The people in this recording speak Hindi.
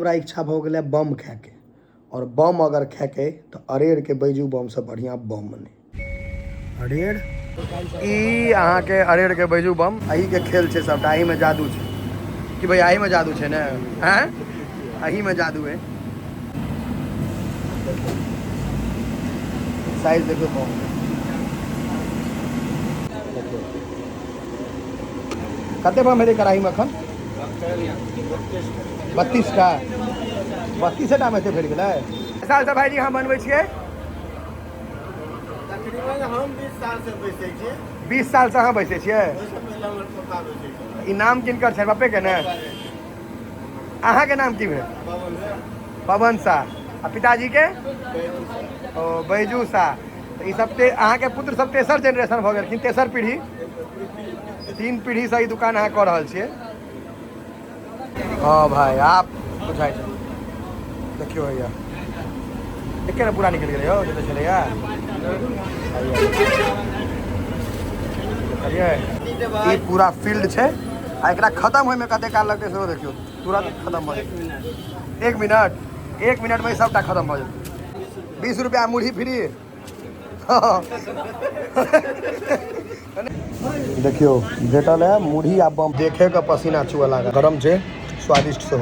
हमरा इच्छा हो गया बम खाए के और बम अगर खाए के तो अरेर के बैजू बम से बढ़िया बम नहीं। अरेर ई अहाँ के अरेर के बैजू बम अही के खेल छे सबटा, अही में जादू छे कि भाई अही में जादू छे ना, हैं अही में जादू है। साइज देखो बम कते बम मेरे कढ़ाई में अखन 32 का 32 टा में भेट गेलै। साल से भाईजी हम बनबै छियै तकरीबन हम 20 साल से बैसे छियै। 20 साल से अहाँ बैसे छियै। ओइसे पहिले हमर पप्पा बैसे छै। ई नाम किनकर छै पप्पे के ने? अहाँ के नाम की भेल? पवन शाह। आ पिताजी के? ओ बैजू शाह। तो ई सब अहाँ के पुत्र सब तेसर जनरेशन भऽ गेलखिन, तेसर पीढ़ी, 3 पीढ़ी से ई दुकान अहाँ कऽ रहल छियै। हाँ भाई आप बुझाइ छै देखियो भैया देखे ना पूरा निकल गए हो जो चले यार। ये पूरा फील्ड छै आ एकरा खत्म होय में कते काल लगते सेहो देखियो, तुरंत खत्म हो जाए। 1 मिनट में सबटा खत्म हो जाए। 20 रुपया मुरही फ्री। देखियो भेटल है मुरही आ बम, देखे का पसीना छुआ लगा, गरम छै, स्वादिष्ट से।